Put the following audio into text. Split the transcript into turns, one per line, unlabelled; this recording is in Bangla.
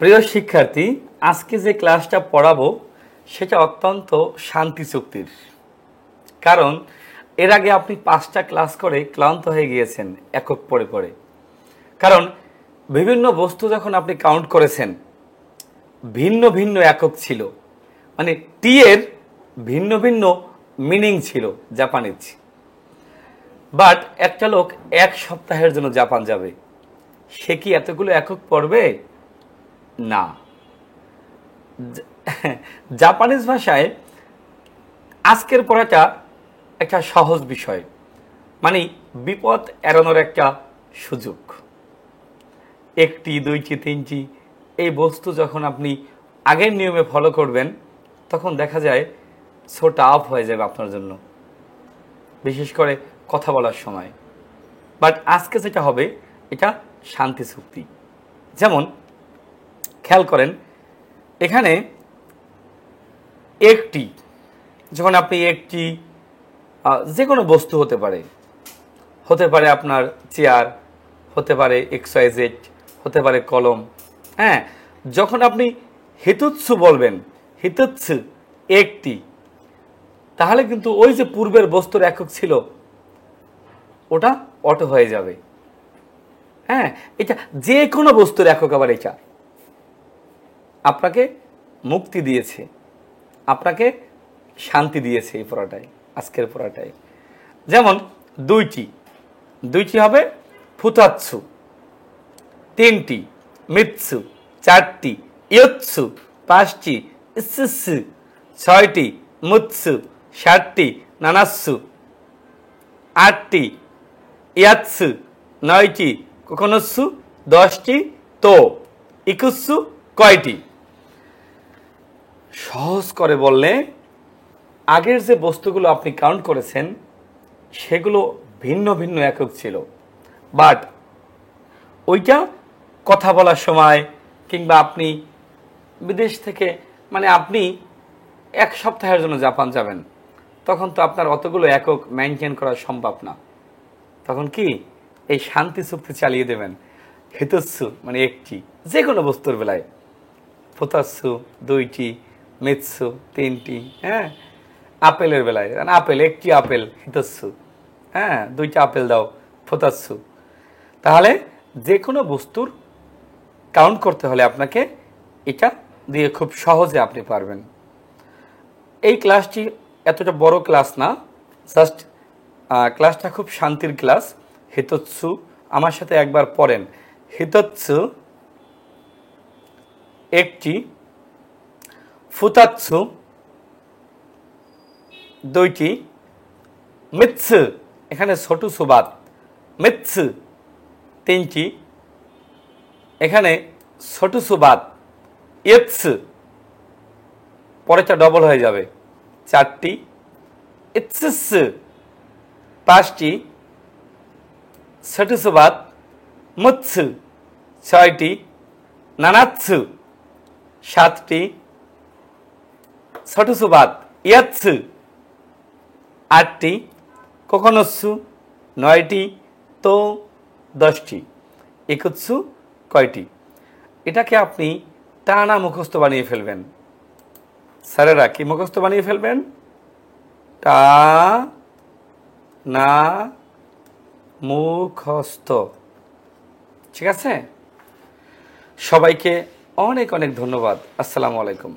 প্রিয় শিক্ষার্থী, আজকে যে ক্লাসটা পড়াবো সেটা অত্যন্ত শান্তি চুক্তির। কারণ এর আগে আপনি 5টা ক্লাস করে ক্লান্ত হয়ে গিয়েছেন একক পড়ে পড়ে। কারণ বিভিন্ন বস্তু যখন আপনি কাউন্ট করেছেন, ভিন্ন ভিন্ন একক ছিল, মানে টি এর ভিন্ন ভিন্ন মিনিং ছিল জাপানিজ। বাট একটা লোক 1 সপ্তাহের জন্য জাপান যাবে, সে কি এতগুলো একক পড়বে? না। জাপানিজ ভাষায় আজকের পড়াটা একটা সহজ বিষয়, মানে বিপদ এড়ানোর একটা সুযোগ। 1টি 2টি 3টি এই বস্তু যখন আপনি আগের নিয়মে ফলো করবেন, তখন দেখা যায় সো টাফ হয়ে যাবে আপনার জন্য, বিশেষ করে কথা বলার সময়। বাট আজকে যেটা হবে এটা শান্তি চুক্তি। যেমন খেয়াল করেন, এখানে একটি, যখন আপনি একটি যে কোনো বস্তু হতে পারে আপনার চেয়ার, হতে পারে XYZ, হতে পারে কলম। হ্যাঁ, যখন আপনি হিতুৎসু বলবেন, হিতুৎসু একটি, তাহলে কিন্তু ওই যে পূর্বের বস্তুর একক ছিল ওটা অটো হয়ে যাবে। হ্যাঁ, এটা যে কোনো বস্তুর একক। আবার এটা আপনাকে মুক্তি দিয়েছে, আপনাকে শান্তি দিয়েছে এই পড়াটায়, আজকের পড়াটায়। যেমন দুইটি হবে ফুতাৎসু, 3টি মিৎসু, 4টি ইয়ৎসু, 5টি ইৎসু, 6টি মুৎসু, 7টি নানাৎসু, 8টি ইয়াৎসু, 9টি কোকোনৎসু, 10টি তো ইকুৎসু। কয়টি? সহজ করে বললে, আগের যে বস্তুগুলো আপনি কাউন্ট করেছেন সেগুলো ভিন্ন ভিন্ন একক ছিল, বাট ওইটা কথা বলার সময় কিংবা আপনি বিদেশ থেকে, মানে আপনি 1 সপ্তাহের জন্য জাপান যাবেন, তখন তো আপনার অতগুলো একক মেনটেন করা সম্ভব না। তখন কি এই শান্তি চুক্তি চালিয়ে দেবেন। হিতৎসু মানে একটি, যে কোনো বস্তুর বেলায়, ফুতাৎসু 2টি, মিৎসু 3টি। হ্যাঁ, আপেলের বেলায় আপেল, 1টি আপেল হিতৎসু। হ্যাঁ, 2টা আপেল দাও ফুতাৎসু। তাহলে যে কোনো বস্তুর কাউন্ট করতে হলে আপনাকে এটা দিয়ে খুব সহজে আপনি পারবেন। এই ক্লাসটি এতটা বড় ক্লাস না, জাস্ট ক্লাসটা খুব শান্তির ক্লাস। হিতৎসু আমার সাথে একবার পড়েন। হিতৎসু একটি, ফুতাৎসু 2টি, মিৎসু এখানে ছোট সুবাদ, মিৎসু 3টি, এখানে ছোট সুবাদ ইৎসু, পরেরটা ডবল হয়ে যাবে, 4টি, ইৎসু 5টি, ছোট সুবাদ মুৎসু 6টি, নানাৎসু 7টি, ছোট সুবাদ ইয়াৎসু 8টি, কোকোনৎসু 9টি, তো 10টি, ইকুৎসু কয়টি? এটাকে আপনি টানা মুখস্থ বানিয়ে ফেলবেন। স্যারেরা কি মুখস্থ বানিয়ে ফেলবেন? টা না মুখস্থ। ঠিক আছে? সবাইকে অনেক অনেক ধন্যবাদ। আসসালামু আলাইকুম।